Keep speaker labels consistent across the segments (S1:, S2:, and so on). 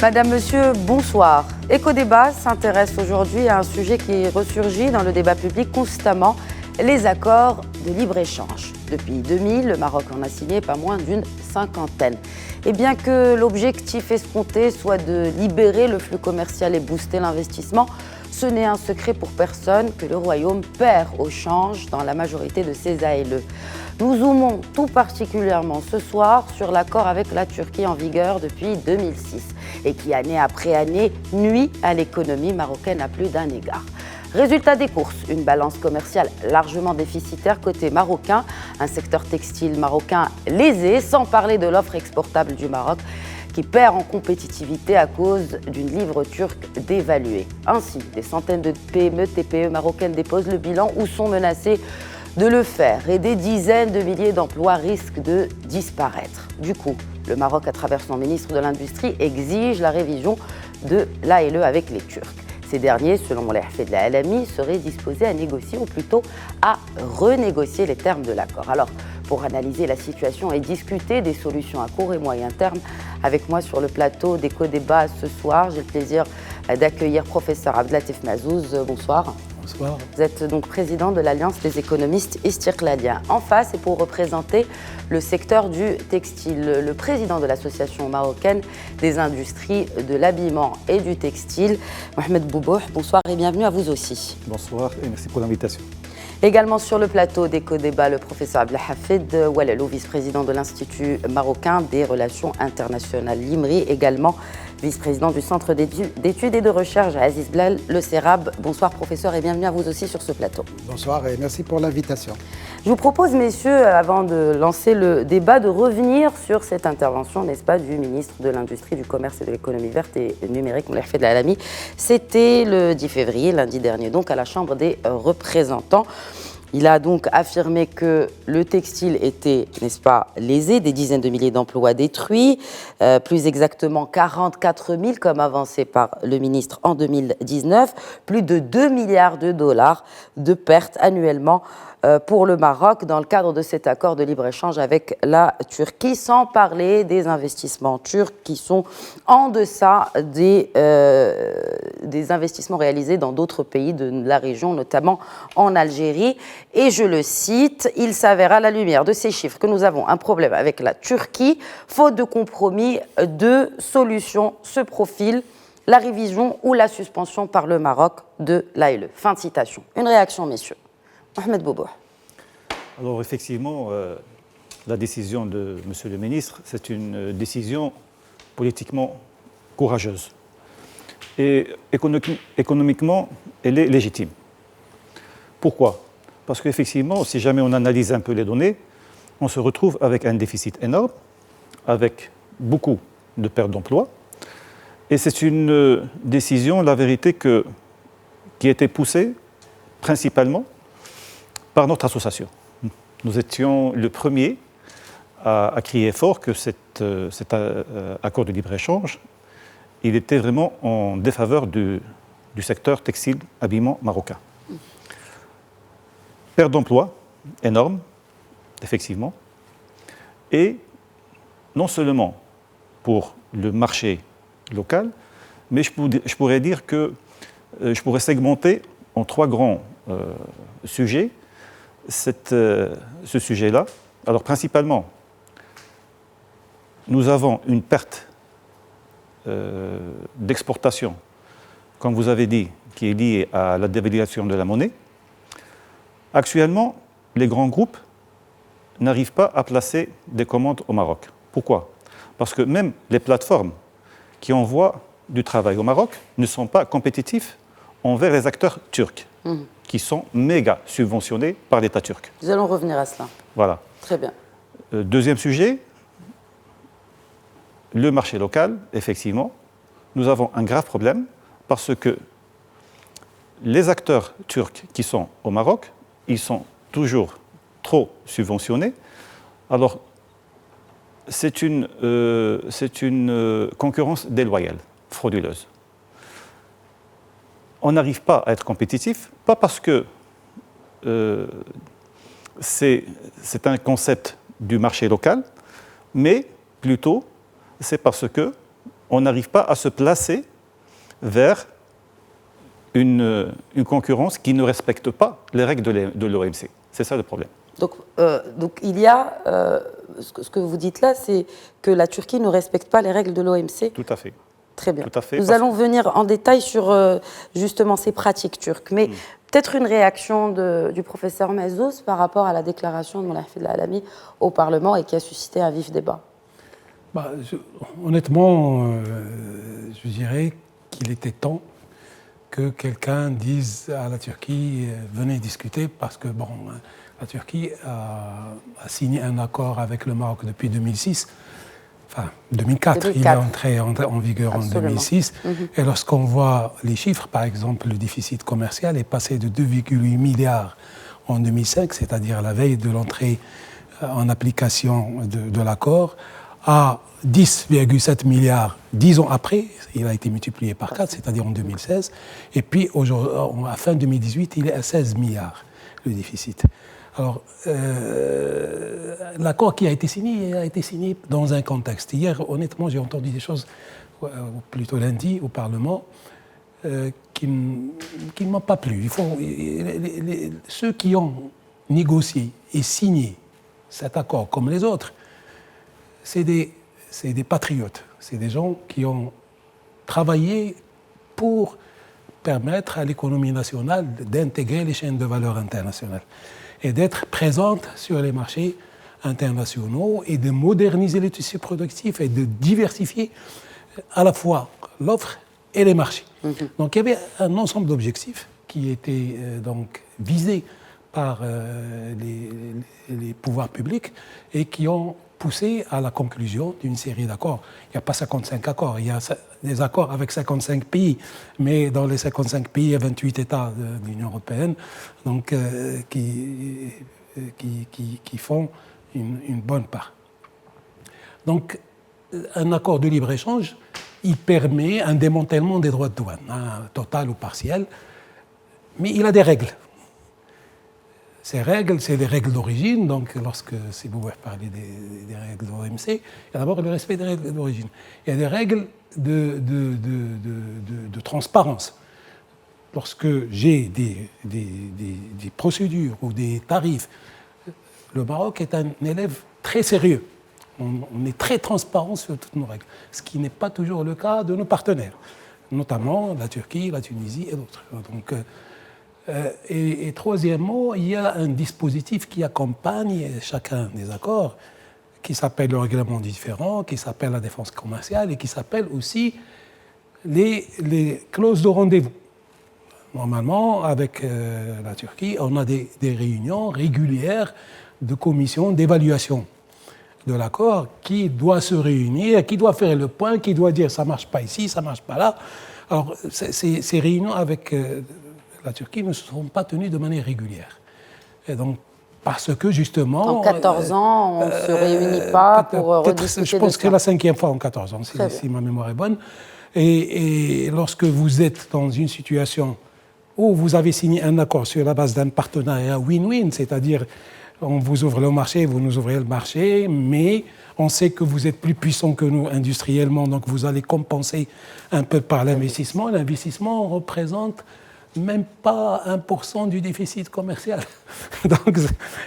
S1: Madame, Monsieur, bonsoir. Éco-débat s'intéresse aujourd'hui à un sujet qui ressurgit dans le débat public constamment, les accords de libre-échange. Depuis 2000, le Maroc en a signé pas moins d'une cinquantaine. Et bien que l'objectif escompté soit de libérer le flux commercial et booster l'investissement, ce n'est un secret pour personne que le Royaume perd au change dans la majorité de ses ALE. Nous zoomons tout particulièrement ce soir sur l'accord avec la Turquie en vigueur depuis 2006 et qui, année après année, nuit à l'économie marocaine à plus d'un égard. Résultat des courses, une balance commerciale largement déficitaire côté marocain, un secteur textile marocain lésé, sans parler de l'offre exportable du Maroc qui perd en compétitivité à cause d'une livre turque dévaluée. Ainsi, des centaines de PME, TPE marocaines déposent le bilan ou sont menacées de le faire et des dizaines de milliers d'emplois risquent de disparaître. Du coup, le Maroc, à travers son ministre de l'Industrie, exige la révision de l'ALE avec les Turcs. Ces derniers, selon les Hafid la LMI, seraient disposés à négocier ou plutôt à renégocier les termes de l'accord. Alors, pour analyser la situation et discuter des solutions à court et moyen terme, avec moi sur le plateau d'Éco-débat ce soir, j'ai le plaisir d'accueillir professeur Abdelatif Mazouz. Bonsoir.
S2: Bonsoir.
S1: Vous êtes donc président de l'Alliance des économistes Istiqlaliens. En face, et pour représenter le secteur du textile, le président de l'Association marocaine des industries de l'habillement et du textile, Mohamed Boubouh. Bonsoir et bienvenue à vous aussi.
S2: Bonsoir et merci pour l'invitation.
S1: Également sur le plateau d'Éco-débat, le professeur Abdelhafid Oualalou, vice-président de l'Institut marocain des relations internationales, l'IMRI, également vice-président du Centre d'études et de recherche à Aziz Blal, le CERAB. Bonsoir professeur et bienvenue à vous aussi sur ce plateau.
S3: Bonsoir et merci pour l'invitation.
S1: Je vous propose, messieurs, avant de lancer le débat, de revenir sur cette intervention, n'est-ce pas, du ministre de l'Industrie, du Commerce et de l'Économie verte et numérique, Moulay Hafid la LMI. C'était le 10 février, lundi dernier, donc à la Chambre des représentants. Il a donc affirmé que le textile était, n'est-ce pas, lésé, des dizaines de milliers d'emplois détruits, plus exactement 44 000 comme avancé par le ministre en 2019, plus de 2 milliards de dollars de pertes annuellement pour le Maroc dans le cadre de cet accord de libre-échange avec la Turquie, sans parler des investissements turcs qui sont en deçà des investissements réalisés dans d'autres pays de la région, notamment en Algérie. Et je le cite, « Il s'avère à la lumière de ces chiffres que nous avons un problème avec la Turquie. Faute de compromis, deux solutions se profilent, la révision ou la suspension par le Maroc de l'ALE. » Fin de citation. Une réaction, messieurs. Mohamed Boubouh.
S2: Alors effectivement, la décision de M. le ministre, c'est une décision politiquement courageuse. Et économiquement, elle est légitime. Pourquoi ? Parce qu'effectivement, si jamais on analyse un peu les données, on se retrouve avec un déficit énorme, avec beaucoup de pertes d'emplois. Et c'est une décision, la vérité, qui a été poussée principalement par notre association. Nous étions le premier à crier fort que cet accord de libre-échange, il était vraiment en défaveur du secteur textile habillement marocain. Perte d'emploi énorme, effectivement, et non seulement pour le marché local, mais je pourrais dire que je pourrais segmenter en trois grands sujets ce sujet-là. Alors principalement, nous avons une perte d'exportation, comme vous avez dit, qui est liée à la dévaluation de la monnaie. Actuellement, les grands groupes n'arrivent pas à placer des commandes au Maroc. Pourquoi ? Parce que même les plateformes qui envoient du travail au Maroc ne sont pas compétitifs envers les acteurs turcs, qui sont méga subventionnés par l'État turc.
S1: Nous allons revenir à cela.
S2: Voilà.
S1: Très bien.
S2: Deuxième sujet, le marché local, effectivement. Nous avons un grave problème parce que les acteurs turcs qui sont au Maroc, ils sont toujours trop subventionnés. Alors, c'est une concurrence déloyale, frauduleuse. On n'arrive pas à être compétitif, pas parce que c'est un concept du marché local, mais plutôt c'est parce que on n'arrive pas à se placer vers une concurrence qui ne respecte pas les règles de l'OMC. C'est ça le problème.
S1: Donc il y a, ce que vous dites là, c'est que la Turquie ne respecte pas les règles de l'OMC.
S2: Tout à fait.
S1: Très bien.
S2: Tout à fait,
S1: Nous allons venir en détail sur justement ces pratiques turques. Mais peut-être une réaction du professeur Mazous par rapport à la déclaration de Moulay Hafid al-Alami au Parlement et qui a suscité un vif débat.
S4: Honnêtement, je dirais qu'il était temps que quelqu'un dise à la Turquie venez discuter parce que la Turquie a signé un accord avec le Maroc depuis 2006. Enfin, 2004. Il est entré en vigueur en 2006. Et lorsqu'on voit les chiffres, par exemple, le déficit commercial est passé de 2,8 milliards en 2005, c'est-à-dire la veille de l'entrée en application de l'accord, à 10,7 milliards 10 ans après. Il a été multiplié par 4, c'est-à-dire en 2016. Et puis, à fin 2018, il est à 16 milliards, le déficit. Alors, l'accord qui a été signé dans un contexte. Hier, honnêtement, j'ai entendu des choses, plutôt lundi, au Parlement, qui ne m'ont pas plu. Ceux qui ont négocié et signé cet accord, comme les autres, c'est des patriotes. C'est des gens qui ont travaillé pour permettre à l'économie nationale d'intégrer les chaînes de valeur internationales et d'être présente sur les marchés internationaux et de moderniser les tissus productifs et de diversifier à la fois l'offre et les marchés. Donc il y avait un ensemble d'objectifs qui étaient donc visés par les pouvoirs publics et qui ont poussé à la conclusion d'une série d'accords. Il n'y a pas 55 accords, il y a des accords avec 55 pays, mais dans les 55 pays, il y a 28 États de l'Union européenne donc, qui font une bonne part. Donc, un accord de libre-échange, il permet un démantèlement des droits de douane, total ou partiel, mais il a des règles. Ces règles, c'est des règles d'origine. Donc, lorsque vous parlez des règles de l'OMC, il y a d'abord le respect des règles d'origine. Il y a des règles de transparence. Lorsque j'ai des procédures ou des tarifs, le Maroc est un élève très sérieux. On est très transparent sur toutes nos règles, ce qui n'est pas toujours le cas de nos partenaires, notamment la Turquie, la Tunisie et d'autres. Donc, et troisièmement, il y a un dispositif qui accompagne chacun des accords, qui s'appelle le règlement du différend, qui s'appelle la défense commerciale et qui s'appelle aussi les clauses de rendez-vous. Normalement, avec la Turquie, on a des réunions régulières de commissions d'évaluation de l'accord qui doit se réunir, qui doit faire le point, qui doit dire ça ne marche pas ici, ça ne marche pas là. Alors, ces réunions avec la Turquie ne sont pas tenues de manière régulière. Et donc, parce que justement...
S1: En 14 ans, on ne se réunit pas pour rediscuter de ça.
S4: Je pense que c'est la 5e fois en 14 ans, si ma mémoire est bonne. Et lorsque vous êtes dans une situation où vous avez signé un accord sur la base d'un partenariat win-win, c'est-à-dire on vous ouvre le marché, vous nous ouvrez le marché, mais on sait que vous êtes plus puissant que nous industriellement, donc vous allez compenser un peu par l'investissement. L'investissement représente même pas 1% du déficit commercial. Donc,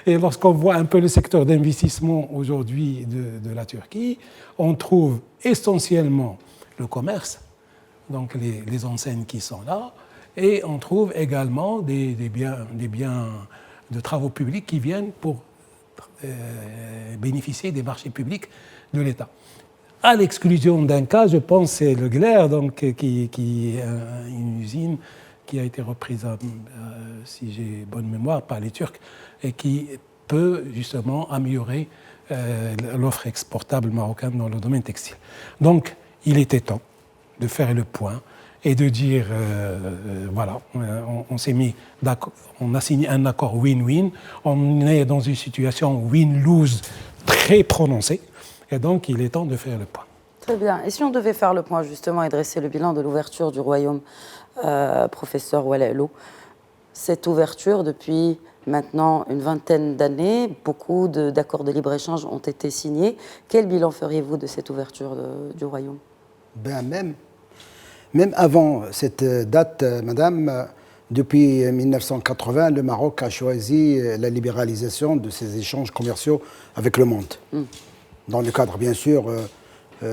S4: et lorsqu'on voit un peu le secteur d'investissement aujourd'hui de la Turquie, on trouve essentiellement le commerce, donc les enseignes qui sont là, et on trouve également des biens de travaux publics qui viennent pour bénéficier des marchés publics de l'État. À l'exclusion d'un cas, je pense, c'est le Gler, donc, qui est une usine qui a été reprise, si j'ai bonne mémoire, par les Turcs, et qui peut justement améliorer l'offre exportable marocaine dans le domaine textile. Donc, il était temps de faire le point et de dire, voilà, on s'est mis d'accord, on a signé un accord win-win, on est dans une situation win-lose très prononcée, et donc il est temps de faire le point.
S1: Très bien. Et si on devait faire le point justement et dresser le bilan de l'ouverture du royaume, professeur Ouelelou, cette ouverture depuis maintenant une vingtaine d'années, beaucoup d'accords de libre-échange ont été signés. Quel bilan feriez-vous de cette ouverture du royaume ?
S3: Ben même avant cette date, madame, depuis 1980, le Maroc a choisi la libéralisation de ses échanges commerciaux avec le monde. Dans le cadre, bien sûr, de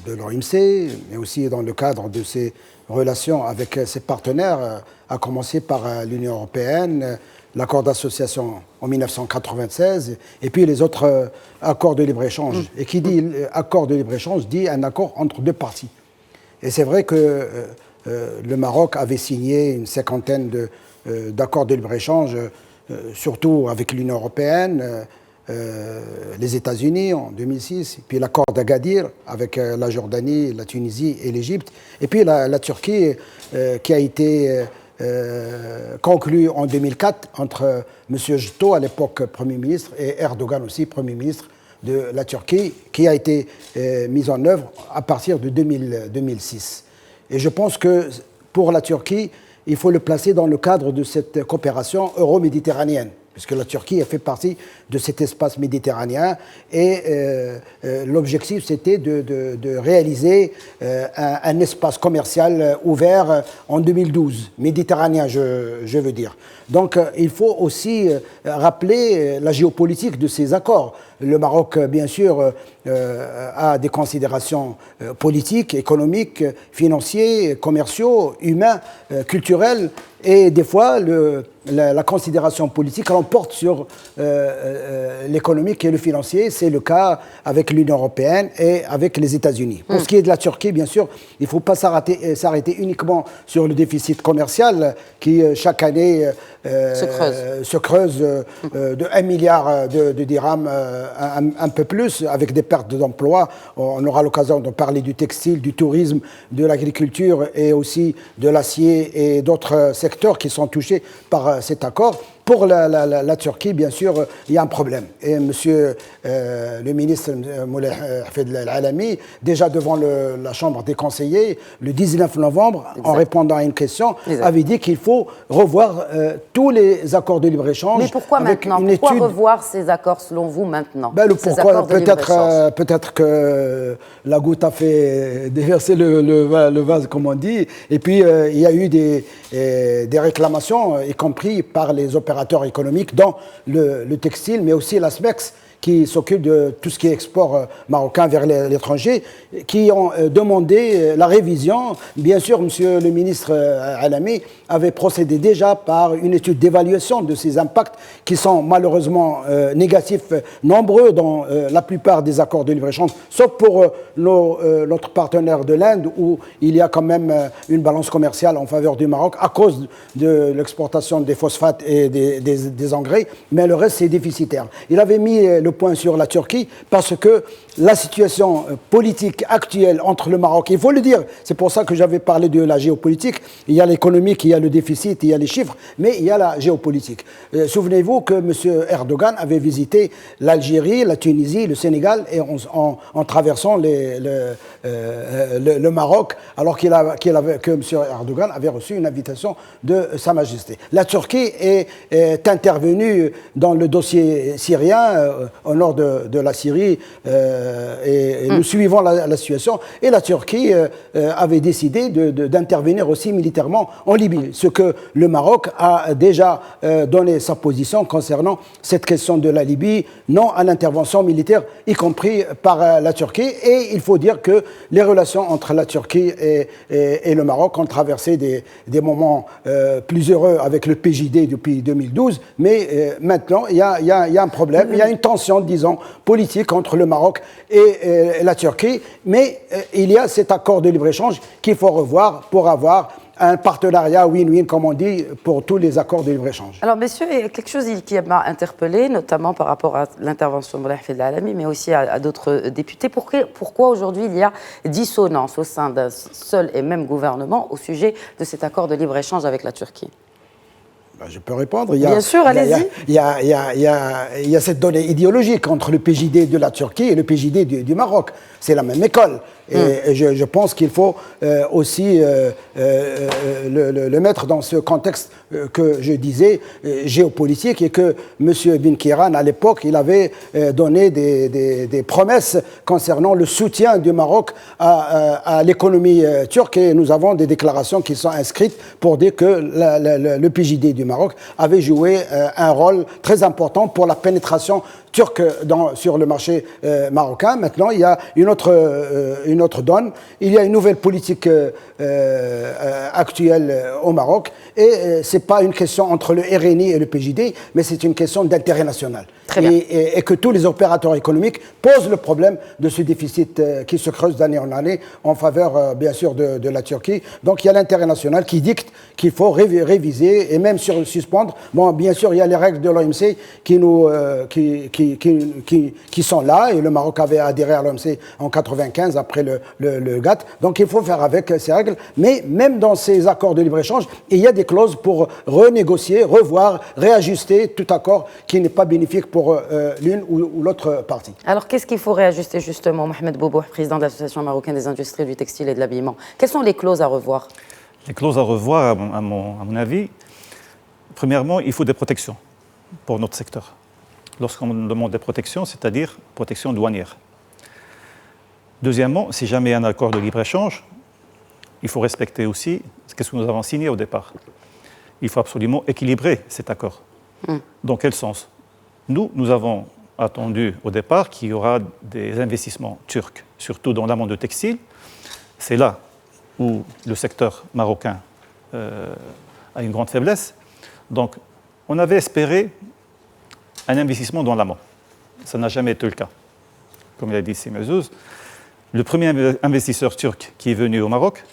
S3: l'OMC, mais aussi dans le cadre de ses relations avec ses partenaires, à commencer par l'Union européenne, l'accord d'association en 1996, et puis les autres accords de libre-échange. Et qui dit accord de libre-échange dit un accord entre deux parties. Et c'est vrai que le Maroc avait signé une cinquantaine d'accords de libre-échange, surtout avec l'Union européenne, les États-Unis en 2006, puis l'accord d'Agadir avec la Jordanie, la Tunisie et l'Égypte, et puis la Turquie qui a été conclu en 2004 entre M. Jito, à l'époque Premier ministre, et Erdogan aussi, Premier ministre de la Turquie, qui a été mise en œuvre à partir de 2006. Et je pense que pour la Turquie, il faut le placer dans le cadre de cette coopération euro-méditerranéenne, puisque la Turquie a fait partie de cet espace méditerranéen et l'objectif c'était de réaliser un espace commercial ouvert en 2012, méditerranéen je veux dire. Donc il faut aussi rappeler la géopolitique de ces accords. Le Maroc, bien sûr, a des considérations politiques, économiques, financières, commerciaux, humains, culturels, et des fois la considération politique l'emporte sur l'économique et le financier. C'est le cas avec l'Union européenne et avec les États-Unis. Pour ce qui est de la Turquie, bien sûr, il ne faut pas s'arrêter uniquement sur le déficit commercial qui, chaque année, se creuse de 1 milliard de dirhams, un peu plus, avec des pertes d'emplois. On aura l'occasion de parler du textile, du tourisme, de l'agriculture et aussi de l'acier et d'autres secteurs qui sont touchés par cet accord. Pour la Turquie, bien sûr, il y a un problème. Et monsieur le ministre Moulay Hafid Al-Alami, déjà devant la Chambre des conseillers, le 19 novembre, en répondant à une question, avait dit qu'il faut revoir tous les accords de libre-échange.
S1: Mais pourquoi maintenant? Pourquoi revoir ces accords, selon vous, maintenant?
S3: Pourquoi? Peut-être que la goutte a fait déverser le vase, comme on dit. Et puis, il y a eu des réclamations, y compris par les opérateurs économiques dans le textile, mais aussi la SMEX, qui s'occupe de tout ce qui est export marocain vers l'étranger, qui ont demandé la révision. Bien sûr, monsieur le ministre Alami avait procédé déjà par une étude d'évaluation de ces impacts qui sont malheureusement négatifs, nombreux dans la plupart des accords de libre-échange, sauf pour notre partenaire de l'Inde, où il y a quand même une balance commerciale en faveur du Maroc à cause de l'exportation des phosphates et des engrais, mais le reste c'est déficitaire. Il avait mis le point sur la Turquie parce que la situation politique actuelle entre le Maroc, il faut le dire, c'est pour ça que j'avais parlé de la géopolitique, il y a l'économique, il y a le déficit, il y a les chiffres, mais il y a la géopolitique. Souvenez-vous que M. Erdogan avait visité l'Algérie, la Tunisie, le Sénégal, et en traversant le Maroc, alors que M. Erdogan avait reçu une invitation de Sa Majesté. La Turquie est intervenue dans le dossier syrien, au nord de la Syrie, et nous suivons la situation, et la Turquie avait décidé d'intervenir aussi militairement en Libye, ce que le Maroc a déjà donné sa position concernant cette question de la Libye, non à l'intervention militaire, y compris par la Turquie. Et il faut dire que les relations entre la Turquie et le Maroc ont traversé des moments plus heureux avec le PJD depuis 2012, mais maintenant il y a un problème, il y a une tension, disons, politique entre le Maroc et la Turquie, mais il y a cet accord de libre-échange qu'il faut revoir pour avoir un partenariat win-win, comme on dit, pour tous les accords de libre-échange.
S1: Alors, messieurs, il y a quelque chose qui m'a interpellé, notamment par rapport à l'intervention de Moulay Hafid Al-Alami, mais aussi à d'autres députés. Pourquoi aujourd'hui il y a dissonance au sein d'un seul et même gouvernement au sujet de cet accord de libre-échange avec la Turquie?
S3: Je peux répondre.
S1: Bien sûr, allez-y.
S3: Il y a cette donnée idéologique entre le PJD de la Turquie et le PJD du Maroc. C'est la même école. Et je pense qu'il faut aussi le mettre dans ce contexte que je disais, géopolitique, et que M. Bin Kiran, à l'époque, il avait donné des promesses concernant le soutien du Maroc à l'économie turque. Et nous avons des déclarations qui sont inscrites pour dire que le PJD du Maroc avait joué un rôle très important pour la pénétration turque sur le marché marocain. Maintenant, il y a une autre donne. Il y a une nouvelle politique actuelle au Maroc. Et ce n'est pas une question entre le RNI et le PJD, mais c'est une question d'intérêt national.
S1: Très bien.
S3: Et que tous les opérateurs économiques posent le problème de ce déficit qui se creuse d'année en année en faveur, bien sûr, de la Turquie. Donc, il y a l'intérêt national qui dicte qu'il faut réviser et même suspendre. Bon, bien sûr, il y a les règles de l'OMC qui sont là, et le Maroc avait adhéré à l'OMC en 1995 après le GATT. Donc, il faut faire avec ces règles. Mais même dans ces accords de libre-échange, il y a des clauses pour renégocier, revoir, réajuster tout accord qui n'est pas bénéfique pour l'une ou l'autre partie.
S1: Alors, qu'est-ce qu'il faut réajuster justement, Mohamed Boubou, président de l'Association marocaine des industries du textile et de l'habillement? Quelles sont les clauses à revoir?
S2: Les clauses à revoir, à mon avis, premièrement, il faut des protections pour notre secteur. Lorsqu'on demande des protections, c'est-à-dire protection douanière. Deuxièmement, si jamais il y a un accord de libre-échange, il faut respecter aussi ce que nous avons signé au départ. Il faut absolument équilibrer cet accord. Dans quel sens? Nous avons attendu au départ qu'il y aura des investissements turcs, surtout dans l'amont de textile. C'est là où le secteur marocain a une grande faiblesse. Donc, on avait espéré un investissement dans l'amont. Ça n'a jamais été le cas. Comme l'a dit Simezouz, le premier investisseur turc qui est venu au Maroc,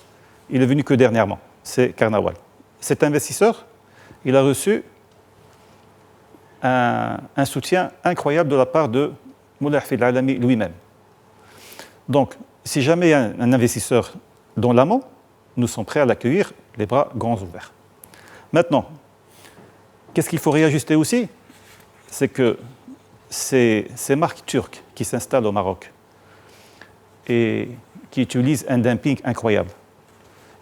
S2: il est venu que dernièrement, c'est Karnawal. Cet investisseur, il a reçu un soutien incroyable de la part de Moulay Hafid Al-Alami lui-même. Donc, si jamais il y a un investisseur dans l'amont, nous sommes prêts à l'accueillir les bras grands ouverts. Maintenant, qu'est-ce qu'il faut réajuster aussi? C'est que ces marques turques qui s'installent au Maroc et qui utilisent un dumping incroyable,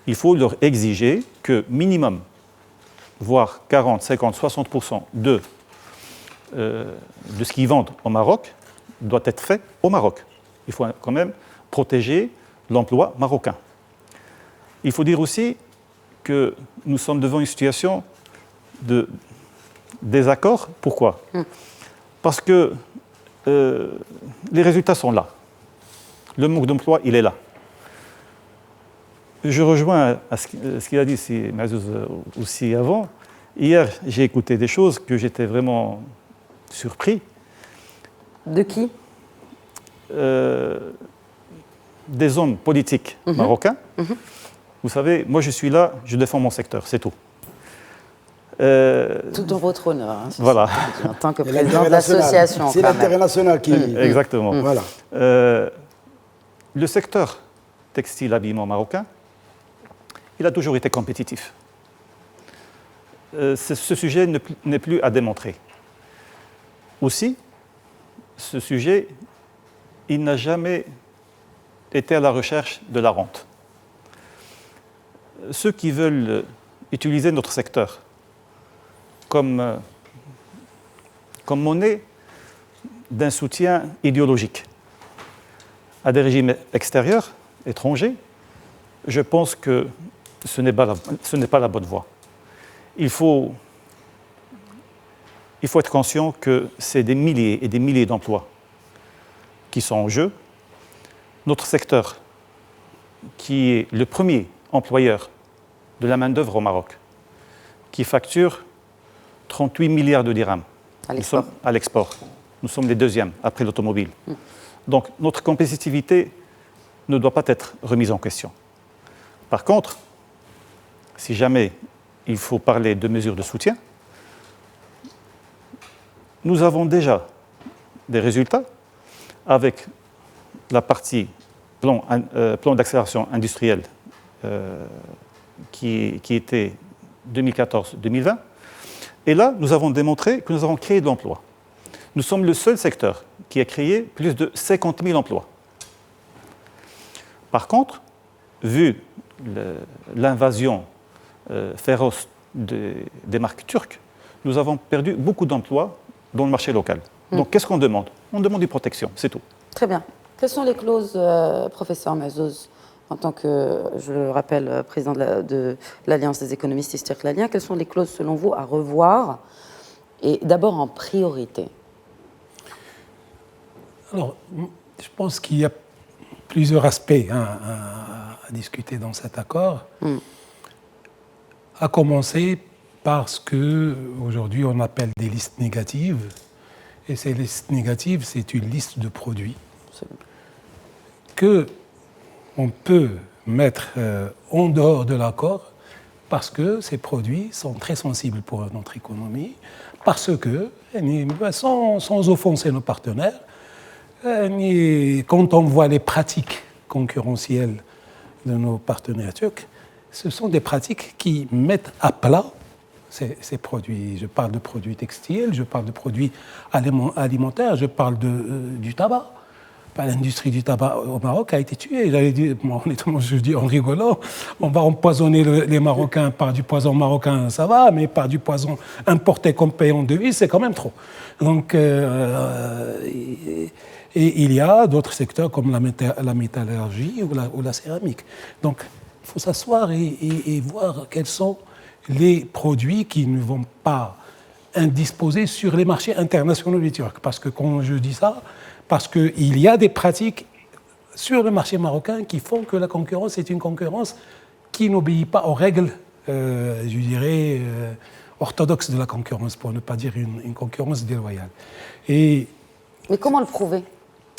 S2: il faut leur exiger que minimum, voire 40, 50, 60% de ce qu'ils vendent au Maroc doit être fait au Maroc. Il faut quand même protéger l'emploi marocain. Il faut dire aussi que nous sommes devant une situation de désaccord. Pourquoi? Parce que les résultats sont là. Le manque d'emploi, il est là. Je rejoins à ce qu'il a dit Mazouz aussi avant. Hier, j'ai écouté des choses que j'étais vraiment surpris.
S1: De qui?
S2: Des hommes politiques marocains. Vous savez, moi je suis là, je défends mon secteur, c'est tout.
S1: Tout en votre honneur, hein,
S2: voilà.
S1: En tant que président de l'association.
S3: C'est l'intérêt national qui...
S2: Exactement.
S3: Voilà.
S2: Le secteur textile-habillement marocain, il a toujours été compétitif. Ce sujet n'est plus à démontrer. Aussi, ce sujet, il n'a jamais été à la recherche de la rente. Ceux qui veulent utiliser notre secteur comme monnaie d'un soutien idéologique à des régimes extérieurs, étrangers, je pense que ce n'est pas la bonne voie. Il faut être conscient que c'est des milliers et des milliers d'emplois qui sont en jeu. Notre secteur, qui est le premier employeur de la main-d'œuvre au Maroc, qui facture 38 milliards de dirhams à l'export. Nous sommes les deuxièmes après l'automobile. Donc notre compétitivité ne doit pas être remise en question. Par contre, si jamais il faut parler de mesures de soutien, nous avons déjà des résultats avec la partie plan d'accélération industrielle qui était 2014-2020. Et là, nous avons démontré que nous avons créé de l'emploi. Nous sommes le seul secteur qui a créé plus de 50 000 emplois. Par contre, vu l'invasion féroce des marques turques, nous avons perdu beaucoup d'emplois dans le marché local. Donc, qu'est-ce qu'on demande? On demande une protection, c'est tout.
S1: Très bien. Quelles sont les clauses, professeur Mazouz, en tant que, je le rappelle, président de l'Alliance des économistes istiqlaliens, quelles sont les clauses, selon vous, à revoir, et d'abord en priorité?
S4: Alors, je pense qu'il y a plusieurs aspects à discuter dans cet accord. À commencer par ce qu'aujourd'hui on appelle des listes négatives. Et ces listes négatives, c'est une liste de produits qu'on peut mettre en dehors de l'accord parce que ces produits sont très sensibles pour notre économie, parce que, sans offenser nos partenaires, quand on voit les pratiques concurrentielles de nos partenaires turcs, ce sont des pratiques qui mettent à plat ces produits. Je parle de produits textiles, je parle de produits alimentaires, je parle du tabac. L'industrie du tabac au Maroc a été tuée. J'allais dire, honnêtement, je dis en rigolant, on va empoisonner les Marocains par du poison marocain, ça va, mais par du poison importé qu'on paye en devise, c'est quand même trop. Donc, et il y a d'autres secteurs comme la métallurgie ou la céramique. Donc, il faut s'asseoir et voir quels sont les produits qui ne vont pas indisposer sur les marchés internationaux des Turcs. Parce que quand je dis ça, parce qu'il y a des pratiques sur le marché marocain qui font que la concurrence est une concurrence qui n'obéit pas aux règles, je dirais, orthodoxes de la concurrence, pour ne pas dire une concurrence déloyale. Mais
S1: comment le prouver?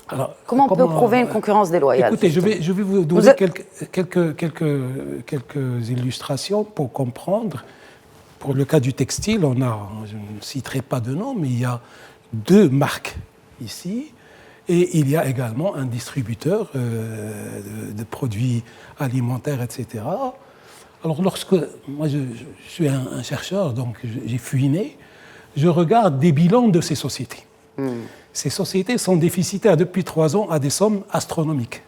S4: Alors,
S1: comment on peut prouver une concurrence déloyale?
S4: Écoutez, je vais vous donner quelques illustrations pour comprendre. Pour le cas du textile, je ne citerai pas de nom, mais il y a 2 marques ici. Et il y a également un distributeur de produits alimentaires, etc. Alors, moi je suis un chercheur, donc j'ai fouiné, je regarde des bilans de ces sociétés. Ces sociétés sont déficitaires depuis 3 ans à des sommes astronomiques.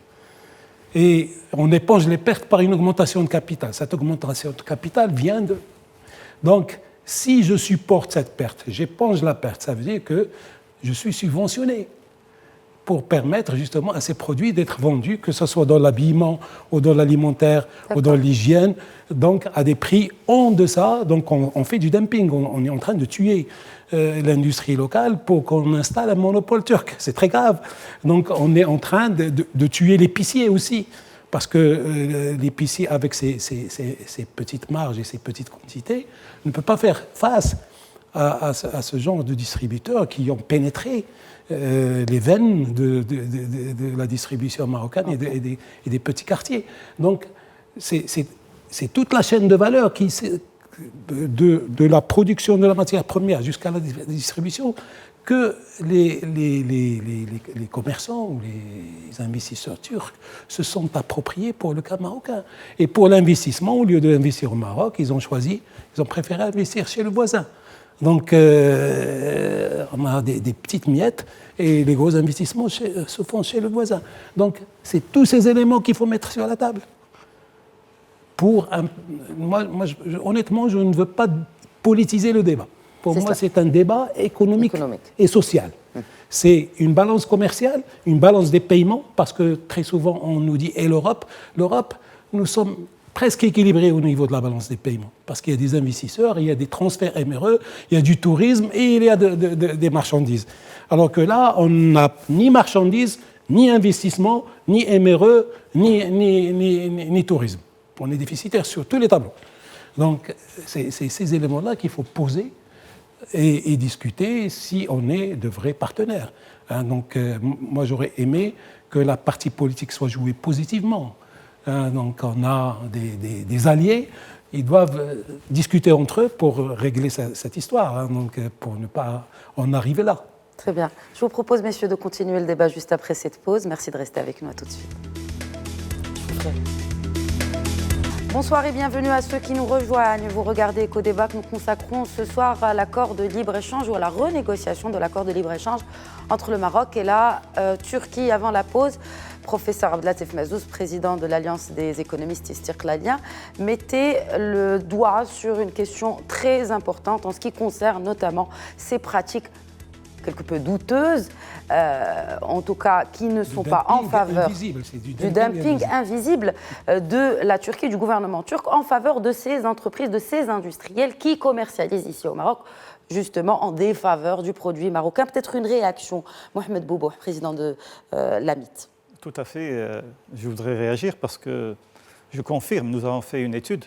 S4: Et on éponge les pertes par une augmentation de capital. Cette augmentation de capital vient de... Donc, si je supporte cette perte, j'éponge la perte, ça veut dire que je suis subventionné pour permettre justement à ces produits d'être vendus, que ce soit dans l'habillement ou dans l'alimentaire ou dans l'hygiène, donc à des prix en deçà. Donc on fait du dumping, on est en train de tuer l'industrie locale pour qu'on installe un monopole turc. C'est très grave. Donc on est en train de tuer l'épicier aussi, parce que l'épicier, avec ses petites marges et ses petites quantités, ne peut pas faire face à ce genre de distributeurs qui ont pénétré les veines de la distribution marocaine et des petits quartiers. Donc, c'est toute la chaîne de valeur de la production de la matière première jusqu'à la distribution que les commerçants ou les investisseurs turcs se sont appropriés pour le cas marocain. Et pour l'investissement, au lieu d'investir au Maroc, ils ont préféré investir chez le voisin. Donc, on a des petites miettes et les gros investissements se font chez le voisin. Donc, c'est tous ces éléments qu'il faut mettre sur la table. Honnêtement, je ne veux pas politiser le débat. Pour moi, c'est un débat économique et social. C'est une balance commerciale, une balance des paiements, parce que très souvent, on nous dit « et l'Europe ». L'Europe, nous sommes presque équilibré au niveau de la balance des paiements. Parce qu'il y a des investisseurs, il y a des transferts MRE, il y a du tourisme et il y a des marchandises. Alors que là, on n'a ni marchandises, ni investissement, ni MRE, ni tourisme. On est déficitaire sur tous les tableaux. Donc, c'est ces éléments-là qu'il faut poser et discuter si on est de vrais partenaires. Donc, moi, j'aurais aimé que la partie politique soit jouée positivement. Donc on a des alliés, ils doivent discuter entre eux pour régler cette histoire, donc pour ne pas en arriver là.
S1: Très bien. Je vous propose, messieurs, de continuer le débat juste après cette pause. Merci de rester avec nous, à tout de suite. Bonsoir et bienvenue à ceux qui nous rejoignent. Vous regardez Éco-Débat que nous consacrons ce soir à l'accord de libre-échange ou à la renégociation de l'accord de libre-échange entre le Maroc et la Turquie. Avant la pause, professeur Abdelatif Mazouz, président de l'Alliance des économistes istiqlaliens, mettait le doigt sur une question très importante en ce qui concerne notamment ces pratiques quelque peu douteuses, en tout cas qui ne sont pas en faveur du dumping invisible de la Turquie, du gouvernement turc, en faveur de ces entreprises, de ces industriels qui commercialisent ici au Maroc, justement en défaveur du produit marocain. Peut-être une réaction, Mohamed Boubou, président de l'AMIT.
S2: Tout à fait. Je voudrais réagir parce que je confirme, nous avons fait une étude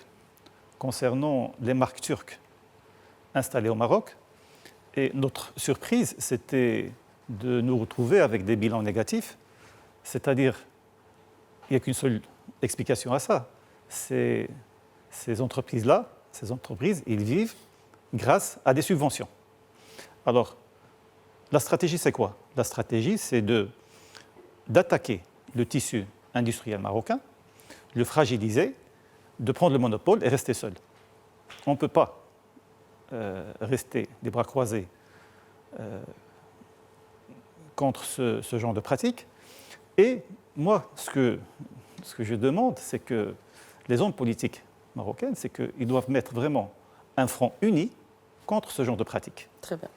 S2: concernant les marques turques installées au Maroc. Et notre surprise, c'était de nous retrouver avec des bilans négatifs. C'est-à-dire, il n'y a qu'une seule explication à ça. Ces entreprises-là, ils vivent grâce à des subventions. Alors, la stratégie, c'est quoi? La stratégie, c'est d'attaquer le tissu industriel marocain, le fragiliser, de prendre le monopole et rester seul. On ne peut pas rester des bras croisés contre ce genre de pratique. Et moi, ce que je demande, c'est que les hommes politiques marocains, c'est qu'ils doivent mettre vraiment un front uni contre ce genre de pratique.
S1: Très bien.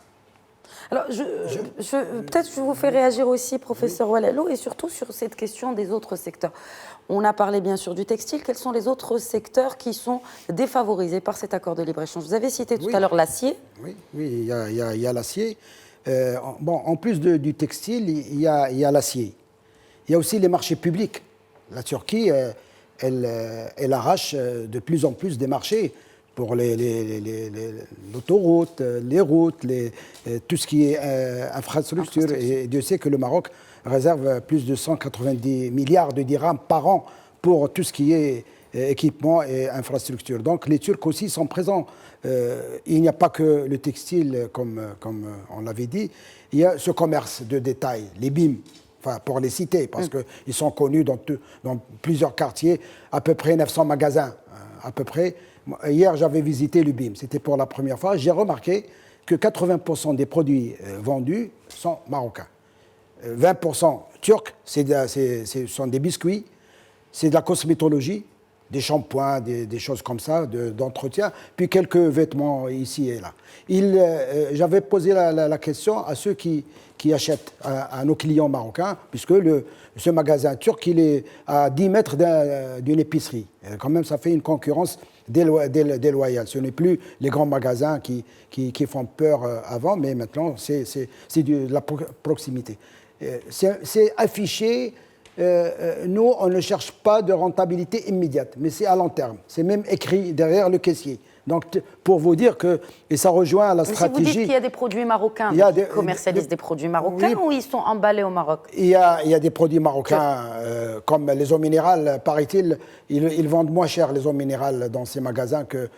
S1: Alors, peut-être je vous fais réagir aussi, professeur Oualalo, et surtout sur cette question des autres secteurs. On a parlé bien sûr du textile. Quels sont les autres secteurs qui sont défavorisés par cet accord de libre-échange? Vous avez cité tout à l'heure l'acier.
S3: Oui, il y a l'acier. En plus du textile, il y a l'acier. Il y a aussi les marchés publics. La Turquie, elle arrache de plus en plus des marchés pour l'autoroute, les routes, tout ce qui est infrastructure. Et Dieu sait que le Maroc réserve plus de 190 milliards de dirhams par an pour tout ce qui est équipement et infrastructure. Donc les Turcs aussi sont présents. Il n'y a pas que le textile, comme on l'avait dit, il y a ce commerce de détail, les BIM, enfin, pour les citer, parce qu'ils sont connus dans plusieurs quartiers, à peu près 900 magasins, à peu près. Hier, j'avais visité le BIM, c'était pour la première fois. J'ai remarqué que 80% des produits vendus sont marocains. 20% turcs, ce sont des biscuits, c'est de la cosmétologie, des shampoings, des choses comme ça, d'entretien, puis quelques vêtements ici et là. J'avais posé la question à ceux qui achètent à nos clients marocains, puisque ce magasin turc, il est à 10 mètres d'une épicerie. Et quand même, ça fait une concurrence déloyale. Ce n'est plus les grands magasins qui font peur avant, mais maintenant, c'est de la proximité. C'est affiché. Nous, on ne cherche pas de rentabilité immédiate, mais c'est à long terme. C'est même écrit derrière le caissier. Donc, pour vous dire que, et ça rejoint la stratégie...
S1: Si vous dites qu'il y a des produits marocains qui commercialisent des produits marocains, ou ils sont emballés au Maroc? Il
S3: y a des produits marocains, comme les eaux minérales, paraît-il, ils vendent moins cher les eaux minérales dans ces magasins que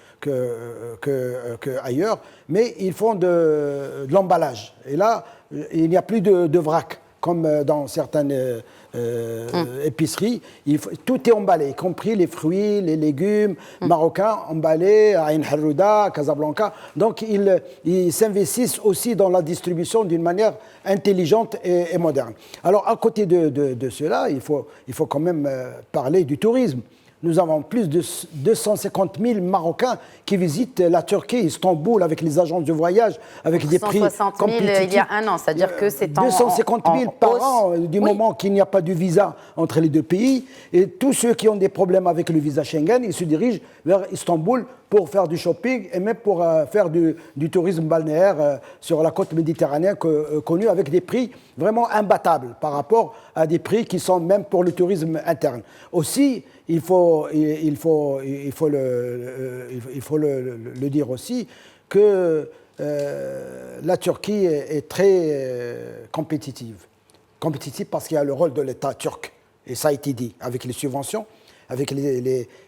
S3: ailleurs, mais ils font de l'emballage. Et là, il n'y a plus de vrac, comme dans certaines épiceries. Tout est emballé, y compris les fruits, les légumes marocains emballés à Ain Harouda, à Casablanca. Donc, ils s'investissent aussi dans la distribution d'une manière intelligente et moderne. Alors, à côté de cela, il faut quand même parler du tourisme. Nous avons plus de 250 000 Marocains qui visitent la Turquie, Istanbul, avec les agences de voyage, avec des prix
S1: 160 000 il y a un an, c'est-à-dire que c'est
S3: 250 000 par an, du moment qu'il n'y a pas de visa entre les deux pays. Et tous ceux qui ont des problèmes avec le visa Schengen, ils se dirigent vers Istanbul pour faire du shopping et même pour faire du tourisme balnéaire sur la côte méditerranéenne connue, avec des prix vraiment imbattables par rapport à des prix qui sont même pour le tourisme interne. Aussi, il faut le dire aussi que la Turquie est très compétitive. Compétitive parce qu'il y a le rôle de l'État turc. Et ça a été dit, avec les subventions, avec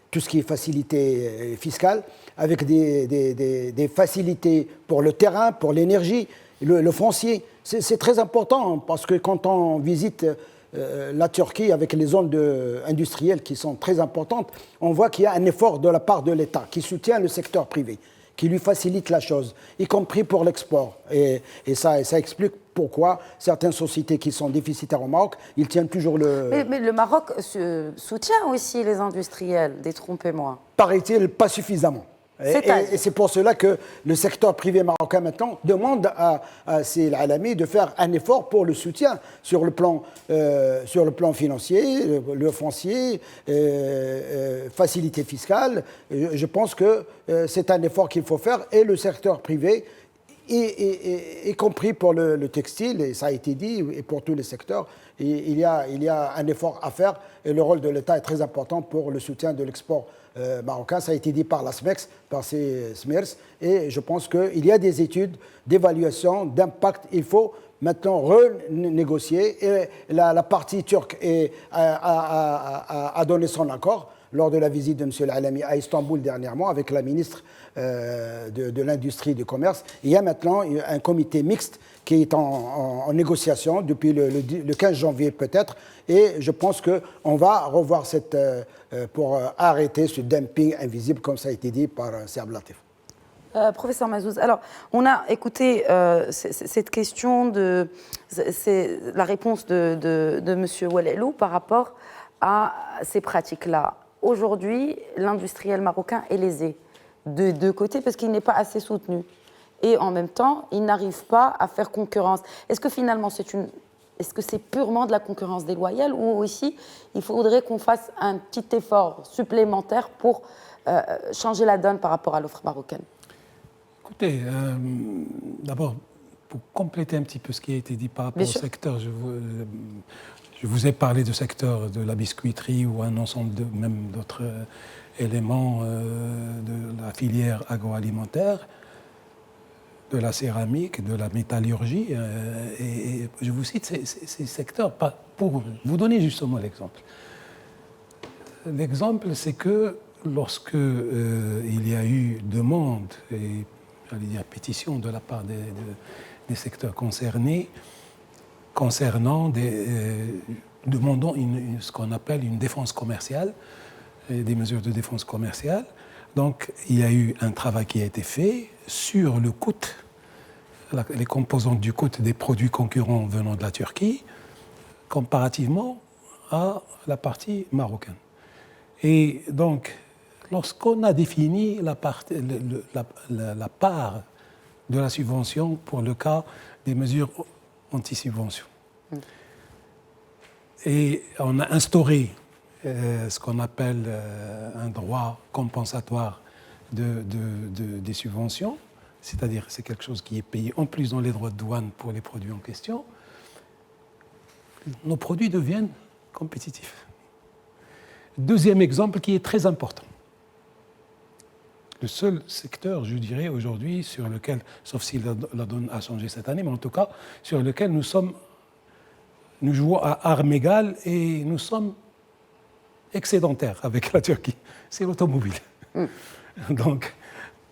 S3: tout ce qui est facilité fiscale, avec des facilités pour le terrain, pour l'énergie, le foncier. C'est très important parce que quand on visite la Turquie, avec les zones industrielles qui sont très importantes, on voit qu'il y a un effort de la part de l'État qui soutient le secteur privé, qui lui facilite la chose, y compris pour l'export. Et ça explique pourquoi certaines sociétés qui sont déficitaires au Maroc, ils tiennent toujours le...
S1: Mais le Maroc soutient aussi les industriels, détrompez-moi.
S3: Paraît-il, pas suffisamment. Et c'est pour cela que le secteur privé marocain maintenant demande à Seyed Al-Alami de faire un effort pour le soutien sur le plan financier, le foncier, facilité fiscale. Je pense que c'est un effort qu'il faut faire et le secteur privé, y compris pour le textile, et ça a été dit, et pour tous les secteurs, il y a un effort à faire et le rôle de l'État est très important pour le soutien de l'export marocain. Ça a été dit par la SMEX, par ces SMERS, et je pense qu'il y a des études d'évaluation, d'impact. Il faut maintenant renégocier, et la partie turque a donné son accord lors de la visite de M. Al-Alami à Istanbul dernièrement avec la ministre de l'Industrie et du Commerce. Il y a maintenant un comité mixte qui est en négociation depuis le 15 janvier peut-être, et je pense qu'on va revoir pour arrêter ce dumping invisible, comme ça a été dit par Serb Latif.
S1: Professeur Mazouz, alors on a écouté cette question c'est la réponse de M. Ouelelou par rapport à ces pratiques-là. Aujourd'hui, l'industriel marocain est lésé de deux côtés parce qu'il n'est pas assez soutenu. Et en même temps, il n'arrive pas à faire concurrence. Est-ce que finalement, est-ce que c'est purement de la concurrence déloyale ou aussi il faudrait qu'on fasse un petit effort supplémentaire pour changer la donne par rapport à l'offre marocaine?
S4: Écoutez, d'abord, pour compléter un petit peu ce qui a été dit par rapport au secteur, je vous ai parlé du secteur de la biscuiterie ou un ensemble même d'autres éléments de la filière agroalimentaire, de la céramique, de la métallurgie. Et je vous cite ces secteurs pour vous donner justement l'exemple. L'exemple, c'est que lorsque il y a eu demande et j'allais dire pétition de la part des secteurs concernés, demandant ce qu'on appelle une défense commerciale, des mesures de défense commerciale. Donc, il y a eu un travail qui a été fait sur le coût, les composantes du coût des produits concurrents venant de la Turquie, comparativement à la partie marocaine. Et donc, lorsqu'on a défini la part de la subvention pour le cas des mesures anti-subvention, et on a instauré ce qu'on appelle un droit compensatoire des subventions, c'est-à-dire c'est quelque chose qui est payé en plus dans les droits de douane pour les produits en question, nos produits deviennent compétitifs. Deuxième exemple qui est très important. Le seul secteur, je dirais, aujourd'hui, sur lequel, sauf si la donne a changé cette année, mais en tout cas, sur lequel nous jouons à armes égales et nous sommes excédentaires avec la Turquie, c'est l'automobile. Donc,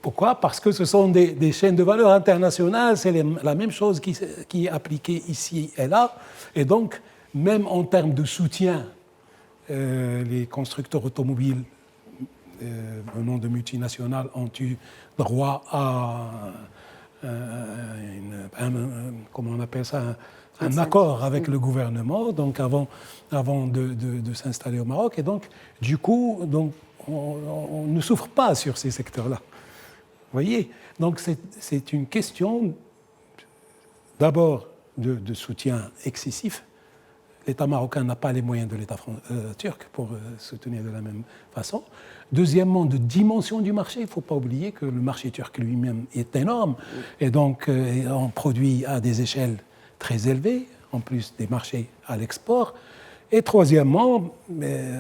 S4: pourquoi? Parce que ce sont des chaînes de valeur internationales, c'est la même chose qui est appliquée ici et là, et donc, même en termes de soutien, les constructeurs automobiles venant de multinationales ont eu droit à comment on appelle ça, un accord avec le gouvernement, donc avant de s'installer au Maroc. Et donc, du coup, on ne souffre pas sur ces secteurs-là. Vous voyez? Donc, c'est une question d'abord de soutien excessif. L'État marocain n'a pas les moyens de l'État turc pour soutenir de la même façon. Deuxièmement, de dimension du marché. Il ne faut pas oublier que le marché turc lui-même est énorme et donc on produit à des échelles très élevées, en plus des marchés à l'export. Et troisièmement,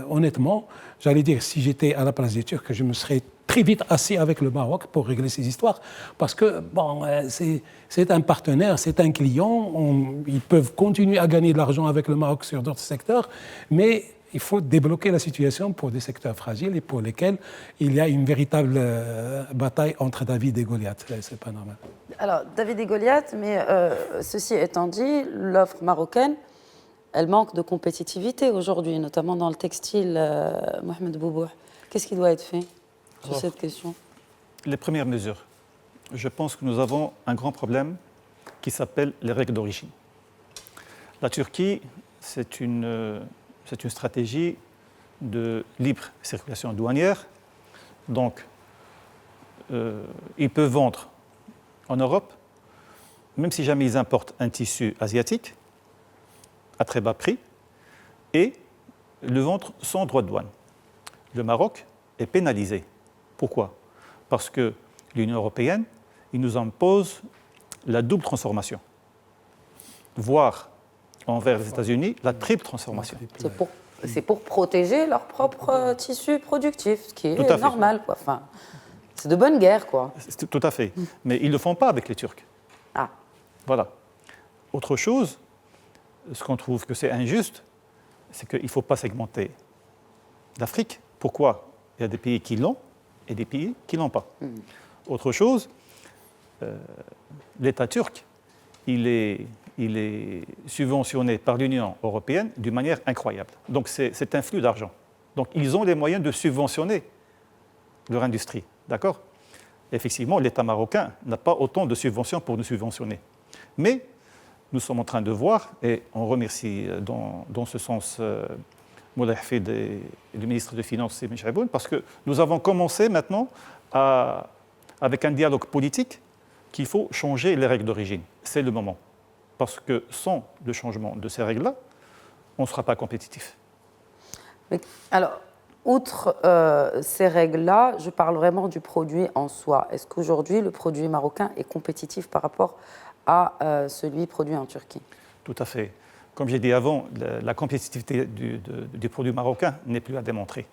S4: honnêtement, j'allais dire, si j'étais à la place des Turcs, je me serais très vite assis avec le Maroc pour régler ces histoires, parce que bon, c'est un partenaire, c'est un client, ils peuvent continuer à gagner de l'argent avec le Maroc sur d'autres secteurs, mais il faut débloquer la situation pour des secteurs fragiles et pour lesquels il y a une véritable bataille entre David et Goliath. C'est pas normal.
S1: Alors, David et Goliath, mais ceci étant dit, l'offre marocaine elle manque de compétitivité aujourd'hui, notamment dans le textile. Mohamed Boubou, qu'est-ce qui doit être fait sur cette question?
S2: Les premières mesures. Je pense que nous avons un grand problème qui s'appelle les règles d'origine. La Turquie, c'est une stratégie de libre circulation douanière. Donc, ils peuvent vendre en Europe, même si jamais ils importent un tissu asiatique, à très bas prix, et le vendre sans droit de douane. Le Maroc est pénalisé. Pourquoi? Parce que l'Union européenne, il nous impose la double transformation, voire envers les États-Unis, la triple transformation.
S1: C'est pour protéger leur propre tissu productif, ce qui est normal, quoi. Enfin, c'est de bonne guerre, quoi.
S2: Tout à fait. Mais ils ne le font pas avec les Turcs.
S1: Ah.
S2: Voilà. Autre chose, ce qu'on trouve que c'est injuste, c'est qu'il ne faut pas segmenter l'Afrique. Pourquoi? Il y a des pays qui l'ont et des pays qui ne l'ont pas. Autre chose, l'État turc, il est subventionné par l'Union européenne d'une manière incroyable. Donc c'est un flux d'argent. Donc ils ont les moyens de subventionner leur industrie. D'accord? Effectivement, l'État marocain n'a pas autant de subventions pour nous subventionner. Mais nous sommes en train de voir, et on remercie dans ce sens Moulay Hafid et le ministre des Finances, Simi Chaïboun, parce que nous avons commencé maintenant avec un dialogue politique qu'il faut changer les règles d'origine. C'est le moment. Parce que sans le changement de ces règles-là, on ne sera pas compétitif.
S1: Mais, alors, outre ces règles-là, je parle vraiment du produit en soi. Est-ce qu'aujourd'hui, le produit marocain est compétitif par rapport à celui produit en Turquie?
S2: Tout à fait. Comme j'ai dit avant, la compétitivité du produit marocain n'est plus à démontrer.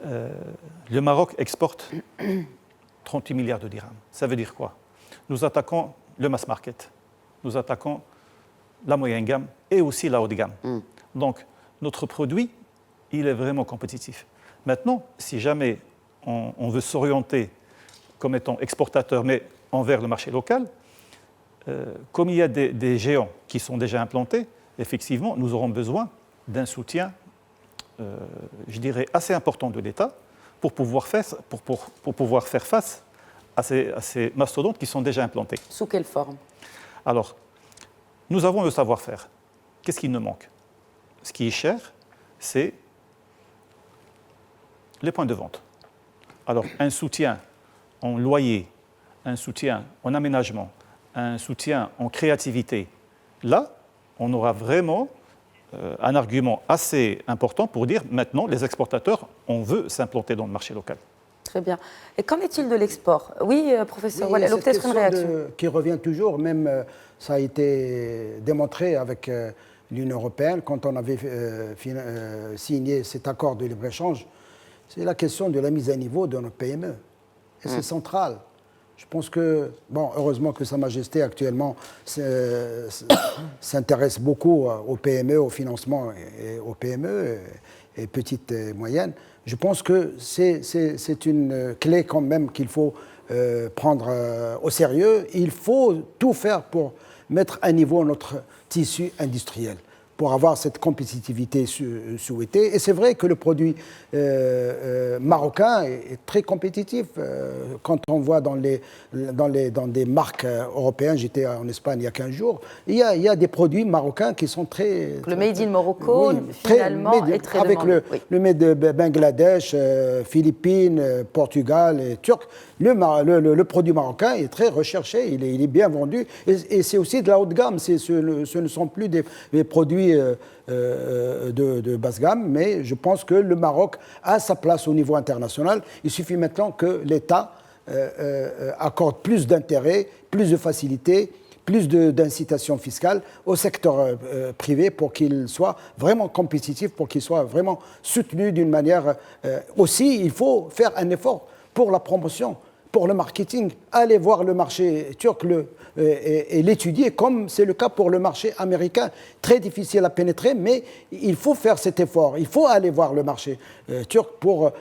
S2: Le Maroc exporte 38 milliards de dirhams. Ça veut dire quoi? Nous attaquons le mass market, nous attaquons la moyenne gamme et aussi la haute gamme. Donc, notre produit, il est vraiment compétitif. Maintenant, si jamais on veut s'orienter comme étant exportateur, mais envers le marché local, comme il y a des géants qui sont déjà implantés, effectivement, nous aurons besoin d'un soutien, je dirais, assez important de l'État pour pouvoir faire face à ces mastodontes qui sont déjà implantés.
S1: Sous quelle forme?
S2: Alors, nous avons le savoir-faire. Qu'est-ce qui nous manque? Ce qui est cher, c'est les points de vente. Alors, un soutien en loyer, un soutien en aménagement, un soutien en créativité, là, on aura vraiment un argument assez important pour dire maintenant, les exportateurs, on veut s'implanter dans le marché local.
S1: Très bien. Et qu'en est-il de l'export? Oui, professeur,
S3: oui,
S1: voilà, peut-être une réaction.
S3: Qui revient toujours, même ça a été démontré avec l'Union européenne quand on avait signé cet accord de libre-échange, c'est la question de la mise à niveau de nos PME. Et c'est central. Je pense que, bon, heureusement que Sa Majesté actuellement s'intéresse beaucoup aux PME, au financement et aux PME et petites et moyennes. Je pense que c'est une clé quand même qu'il faut prendre au sérieux. Il faut tout faire pour mettre à niveau notre tissu industriel, pour avoir cette compétitivité souhaitée. Et c'est vrai que le produit marocain est très compétitif. Quand on voit dans des marques européennes, j'étais en Espagne il y a 15 jours, il y a des produits marocains qui sont très...
S1: Le Made in Morocco, oui, finalement, est très
S3: avec
S1: demandé.
S3: Le Made de Bangladesh, Philippines, Portugal et Turc, le produit marocain est très recherché, il est bien vendu. Et c'est aussi de la haute gamme. Ce ne sont plus des produits de basse gamme, mais je pense que le Maroc a sa place au niveau international. Il suffit maintenant que l'État accorde plus d'intérêt, plus de facilité, plus d'incitation fiscale au secteur privé pour qu'il soit vraiment compétitif, pour qu'il soit vraiment soutenu d'une manière... aussi, il faut faire un effort pour la promotion, pour le marketing. Allez voir le marché turc et l'étudier, comme c'est le cas pour le marché américain. Très difficile à pénétrer, mais il faut faire cet effort. Il faut aller voir le marché turc pour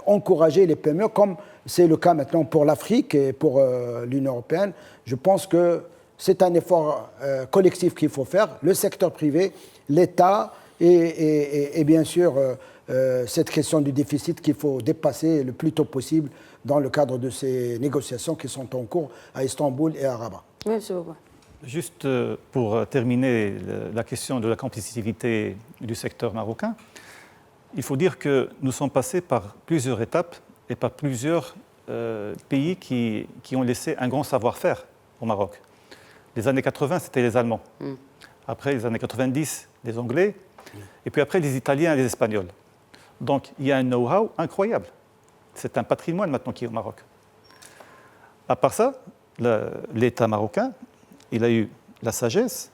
S3: encourager les PME, comme c'est le cas maintenant pour l'Afrique et pour l'Union européenne. Je pense que c'est un effort collectif qu'il faut faire, le secteur privé, l'État et bien sûr cette question du déficit qu'il faut dépasser le plus tôt possible dans le cadre de ces négociations qui sont en cours à Istanbul et à Rabat.
S1: Oui, monsieur Bourgoin.
S2: Juste pour terminer la question de la compétitivité du secteur marocain, il faut dire que nous sommes passés par plusieurs étapes et par plusieurs pays qui ont laissé un grand savoir-faire au Maroc. Les années 80, c'était les Allemands. Après, les années 90, les Anglais. Et puis après, les Italiens et les Espagnols. Donc, il y a un know-how incroyable. C'est un patrimoine maintenant qui est au Maroc. À part ça, l'État marocain, il a eu la sagesse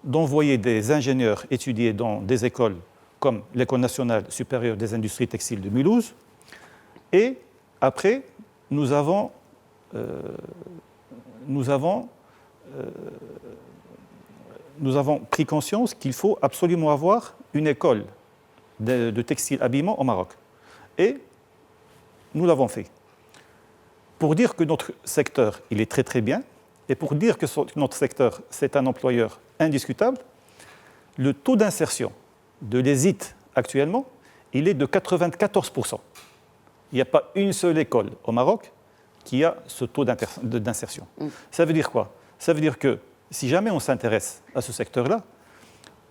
S2: d'envoyer des ingénieurs étudier dans des écoles comme l'École nationale supérieure des industries textiles de Mulhouse. Et après, nous avons pris conscience qu'il faut absolument avoir une école de textile habillement au Maroc. Et nous l'avons fait. Pour dire que notre secteur, il est très très bien, et pour dire que notre secteur, c'est un employeur indiscutable, le taux d'insertion de l'ESIT actuellement, il est de 94%. Il n'y a pas une seule école au Maroc qui a ce taux d'insertion. Ça veut dire quoi? Ça veut dire que si jamais on s'intéresse à ce secteur-là,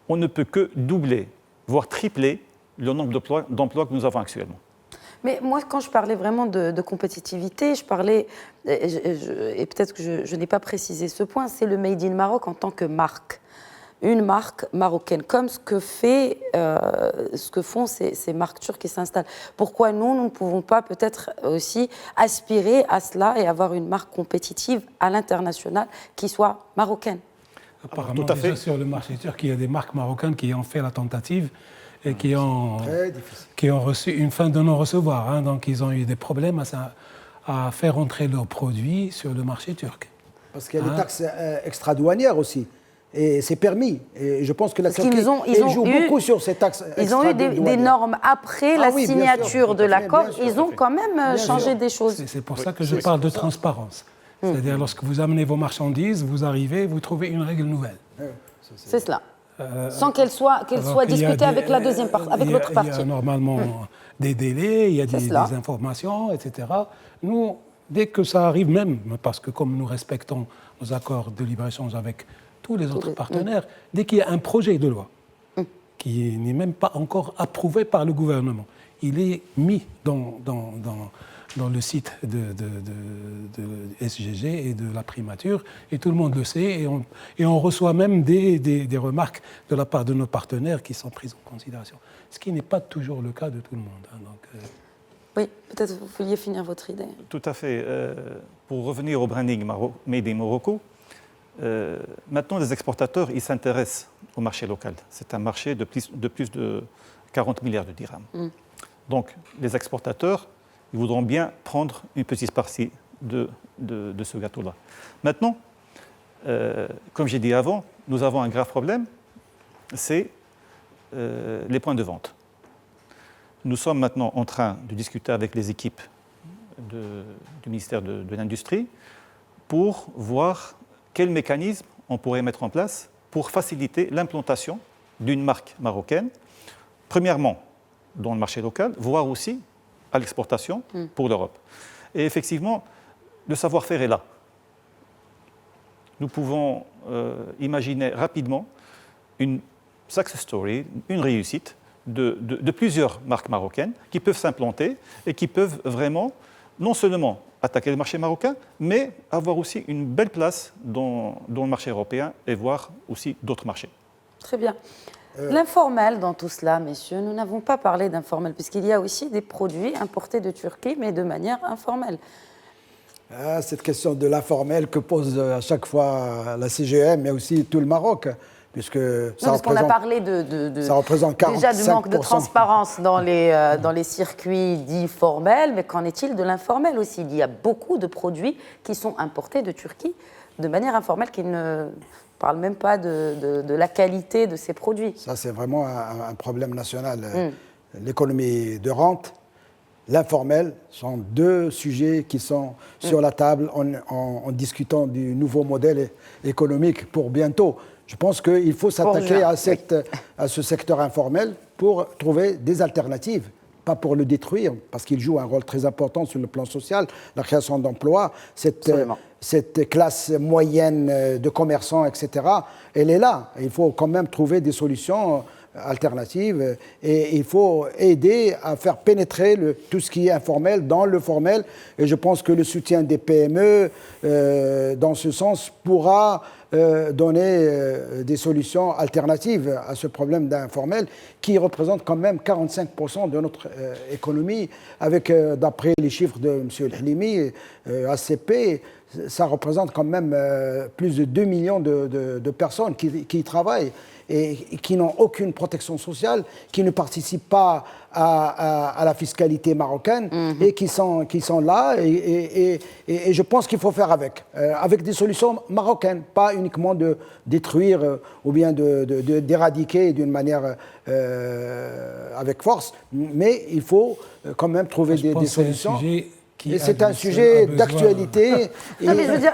S2: on ne peut que doubler, voire tripler le nombre d'emplois que nous avons actuellement.
S1: Mais moi, quand je parlais vraiment de compétitivité, je parlais, et peut-être que je n'ai pas précisé ce point, c'est le Made in Maroc en tant que marque. Une marque marocaine, comme ce que font ces marques turques qui s'installent. Pourquoi nous ne pouvons pas peut-être aussi aspirer à cela et avoir une marque compétitive à l'international qui soit marocaine?
S4: Apparemment,
S2: tout à fait.
S4: déjà sur le marché turc, il y a des marques marocaines qui ont fait la tentative et qui ont reçu une fin de non-recevoir. Hein, donc, ils ont eu des problèmes à faire entrer leurs produits sur le marché turc.
S3: Parce qu'il y a des taxes extra-douanières aussi. Et c'est permis. Et je pense que la Turquie joue beaucoup sur ces taxes extra-douanières.
S1: Ils ont eu des normes après la signature de l'accord. Ils ont quand même changé des choses.
S4: C'est pour ça que je parle de transparence. C'est-à-dire, lorsque vous amenez vos marchandises, vous arrivez, vous trouvez une règle nouvelle.
S1: C'est cela. Sans qu'elle soit discutée avec la deuxième partie, avec l'autre partie.
S4: Il y a normalement des délais, il y a des informations, etc. Nous, dès que ça arrive même, parce que comme nous respectons nos accords de libre-échange avec tous les autres partenaires, dès qu'il y a un projet de loi qui n'est même pas encore approuvé par le gouvernement, il est mis dans le site de SGG et de la primature, et tout le monde le sait, et on reçoit même des remarques de la part de nos partenaires qui sont prises en considération, ce qui n'est pas toujours le cas de tout le monde. Hein, donc,
S1: Oui, peut-être vous vouliez finir votre idée.
S2: Tout à fait. Pour revenir au branding Made in Morocco, maintenant les exportateurs ils s'intéressent au marché local. C'est un marché de plus de 40 milliards de dirhams. Donc les exportateurs ils voudront bien prendre une petite partie de ce gâteau-là. Maintenant, comme j'ai dit avant, nous avons un grave problème, c'est les points de vente. Nous sommes maintenant en train de discuter avec les équipes du ministère de l'Industrie pour voir quel mécanisme on pourrait mettre en place pour faciliter l'implantation d'une marque marocaine, premièrement dans le marché local, voire aussi à l'exportation pour l'Europe. Et effectivement, le savoir-faire est là. Nous pouvons imaginer rapidement une success story, une réussite de plusieurs marques marocaines qui peuvent s'implanter et qui peuvent vraiment non seulement attaquer le marché marocain, mais avoir aussi une belle place dans le marché européen et voir aussi d'autres marchés.
S1: Très bien. L'informel dans tout cela, messieurs, nous n'avons pas parlé d'informel, puisqu'il y a aussi des produits importés de Turquie, mais de manière informelle.
S3: Cette question de l'informel que pose à chaque fois la CGM, mais aussi tout le Maroc, puisque
S1: parce qu'on a parlé
S3: ça représente 45%.
S1: Déjà du manque de transparence dans les circuits dits formels, mais qu'en est-il de l'informel aussi? Il y a beaucoup de produits qui sont importés de Turquie de manière informelle, qui ne parlent même pas de la qualité de ces produits.
S3: Ça, c'est vraiment un problème national. L'économie de rente l'informel sont deux sujets qui sont sur la table en discutant du nouveau modèle économique pour bientôt. Je pense qu'il faut s'attaquer à ce secteur informel pour trouver des alternatives, pas pour le détruire, parce qu'il joue un rôle très important sur le plan social, la création d'emplois, cette classe moyenne de commerçants, etc., elle est là. Il faut quand même trouver des solutions alternatives et il faut aider à faire pénétrer tout ce qui est informel dans le formel. Et je pense que le soutien des PME, dans ce sens, pourra donner des solutions alternatives à ce problème d'informel qui représente quand même 45% de notre économie. Avec, d'après les chiffres de M. El-Halimi, ACP, ça représente quand même plus de 2 millions de personnes qui y travaillent et qui n'ont aucune protection sociale, qui ne participent pas à la fiscalité marocaine et qui sont là. Et je pense qu'il faut faire avec des solutions marocaines, pas uniquement de détruire ou bien d'éradiquer d'une manière avec force, mais il faut quand même trouver des solutions. Et c'est un sujet d'actualité.
S1: Non, mais je veux dire,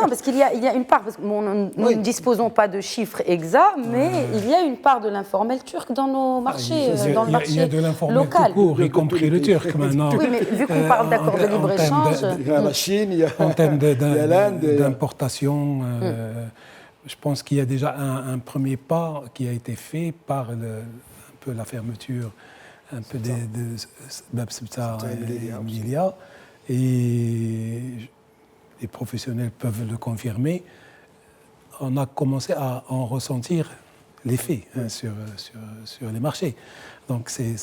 S1: parce qu'il y a une part, parce que nous ne disposons pas de chiffres exacts, mais il y a une part de l'informel turc dans nos marchés, dans le marché local.
S4: Il y a de l'informel tout court, y compris le turc maintenant.
S1: Oui, mais vu qu'on parle d'accord de libre-échange...
S3: Il y a la Chine, il y a
S4: en termes
S3: l'Inde.
S4: D'importation, je pense qu'il y a déjà un premier pas qui a été fait par un peu la fermeture un peu de Bab Sibta et Milia. Et les professionnels peuvent le confirmer, on a commencé à en ressentir l'effet sur les marchés. Donc je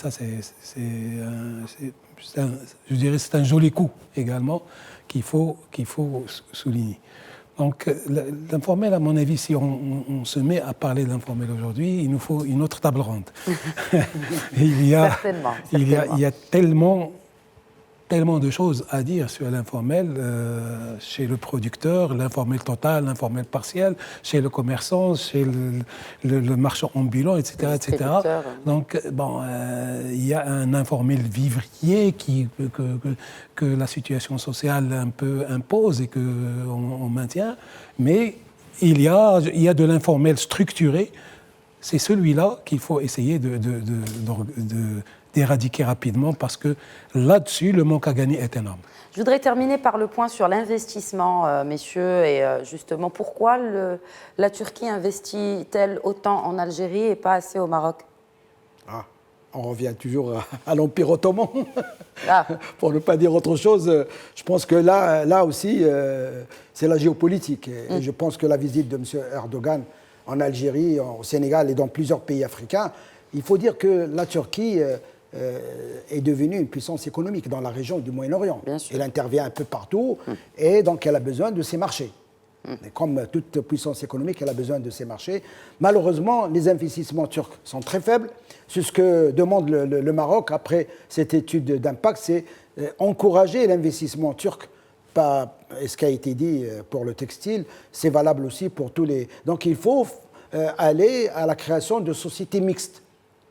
S4: dirais c'est un joli coup également qu'il faut souligner. Donc l'informel, à mon avis, si on se met à parler de l'informel aujourd'hui, il nous faut une autre table ronde. Il y a tellement de choses à dire sur l'informel, chez le producteur, l'informel total, l'informel partiel, chez le commerçant, chez le marchand ambulant, etc. etc. Donc, il y a un informel vivrier que la situation sociale un peu impose et qu'on maintient, mais il y a de l'informel structuré. C'est celui-là qu'il faut essayer d'éradiquer rapidement parce que là-dessus, le manque à gagner est énorme.
S1: Je voudrais terminer par le point sur l'investissement, messieurs, et justement, pourquoi la Turquie investit-elle autant en Algérie et pas assez au Maroc ?
S3: On revient toujours à l'Empire ottoman, pour ne pas dire autre chose. Je pense que là aussi, c'est la géopolitique. Et je pense que la visite de M. Erdogan en Algérie, au Sénégal et dans plusieurs pays africains, il faut dire que la Turquie est devenue une puissance économique dans la région du Moyen-Orient. Elle intervient un peu partout et donc elle a besoin de ces marchés. Et comme toute puissance économique, elle a besoin de ces marchés. Malheureusement, les investissements turcs sont très faibles. C'est ce que demande le Maroc après cette étude d'impact, c'est encourager l'investissement turc. Et ce qui a été dit pour le textile, c'est valable aussi pour tous les... Donc il faut aller à la création de sociétés mixtes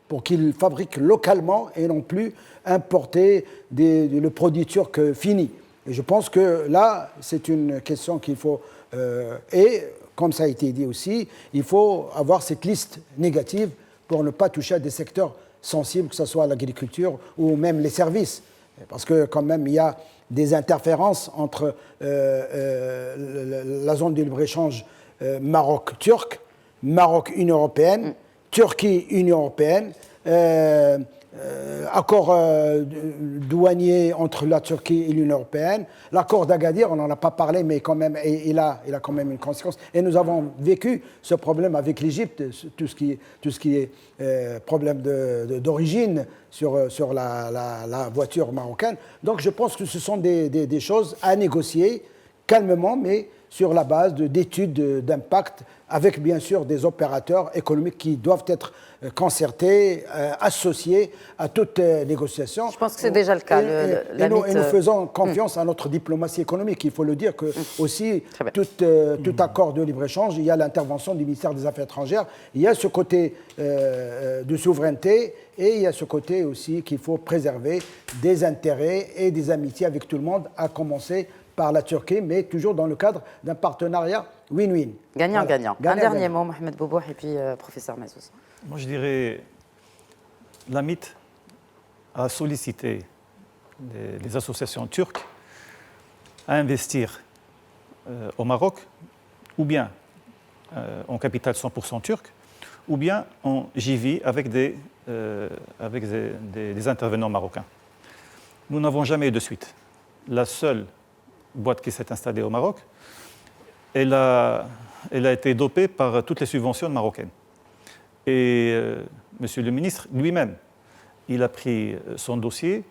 S3: pour qu'ils fabriquent localement et non plus importer le produit turc fini. Et je pense que là, c'est une question qu'il faut... et comme ça a été dit aussi, il faut avoir cette liste négative pour ne pas toucher à des secteurs sensibles, que ce soit l'agriculture ou même les services. Parce que quand même, il y a des interférences entre la zone de libre-échange Maroc-Turc, Maroc-Union européenne, Turquie-Union européenne, accord douanier entre la Turquie et l'Union européenne, l'accord d'Agadir, on n'en a pas parlé, mais quand même, il a quand même une conséquence. Et nous avons vécu ce problème avec l'Égypte, tout ce qui est problème d'origine sur la voiture marocaine. Donc je pense que ce sont des choses à négocier calmement, mais sur la base d'études d'impact avec bien sûr des opérateurs économiques qui doivent être concertés, associés à toute négociation.
S1: Je pense que c'est déjà le cas.
S3: Et nous faisons confiance à notre diplomatie économique. Il faut le dire que aussi, tout accord de libre-échange, il y a l'intervention du ministère des Affaires étrangères, il y a ce côté de souveraineté et il y a ce côté aussi qu'il faut préserver des intérêts et des amitiés avec tout le monde, à commencer par la Turquie, mais toujours dans le cadre d'un partenariat win-win.
S1: Gagnant-gagnant. Un dernier mot, Mohamed Boubouk, et puis professeur Mazzouz.
S2: Moi, je dirais, la MIT a sollicité les associations turques à investir au Maroc, ou bien en capital 100% turc, ou bien en JV avec des intervenants marocains. Nous n'avons jamais eu de suite. La seule boîte qui s'est installée au Maroc, elle a été dopée par toutes les subventions marocaines. Et Monsieur le ministre lui-même, il a pris son dossier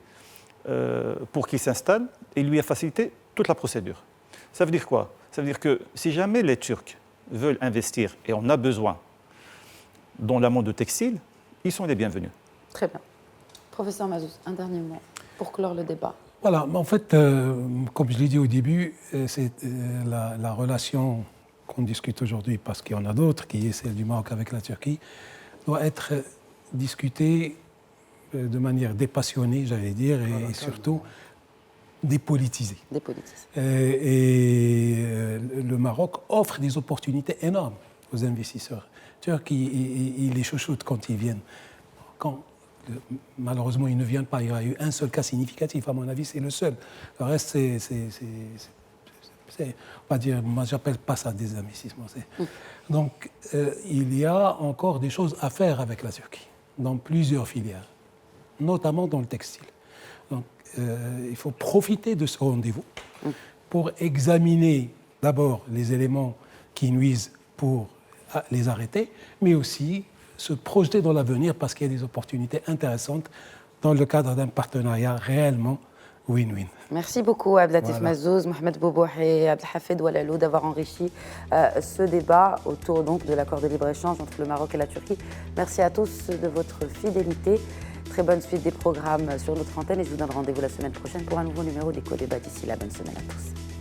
S2: pour qu'il s'installe et il lui a facilité toute la procédure. Ça veut dire quoi? Ça veut dire que si jamais les Turcs veulent investir, et on a besoin, dans le monde textile, ils sont les bienvenus.
S1: Très bien. Professeur Mazzouz, un dernier mot pour clore le débat.
S4: Voilà, en fait, comme je l'ai dit au début, c'est la relation qu'on discute aujourd'hui, parce qu'il y en a d'autres, qui est celle du Maroc avec la Turquie, doit être discutée de manière dépassionnée, j'allais dire, et surtout dépolitisée. Et le Maroc offre des opportunités énormes aux investisseurs turcs. Ils les chouchoutent quand ils viennent. Malheureusement, ils ne viennent pas. Il y a eu un seul cas significatif, à mon avis, c'est le seul. Le reste, on va dire, moi, j'appelle pas ça des investissements. Donc, il y a encore des choses à faire avec la Turquie, dans plusieurs filières, notamment dans le textile. Donc, il faut profiter de ce rendez-vous pour examiner d'abord les éléments qui nuisent pour les arrêter, mais aussi se projeter dans l'avenir parce qu'il y a des opportunités intéressantes dans le cadre d'un partenariat réellement win-win.
S1: Merci beaucoup Abdelatif Mazzouz, Mohamed Boubouk et Abdelhafed Oualalou d'avoir enrichi ce débat autour donc de l'accord de libre-échange entre le Maroc et la Turquie. Merci à tous de votre fidélité. Très bonne suite des programmes sur notre antenne et je vous donne rendez-vous la semaine prochaine pour un nouveau numéro d'Éco Débat. D'ici là, bonne semaine à tous.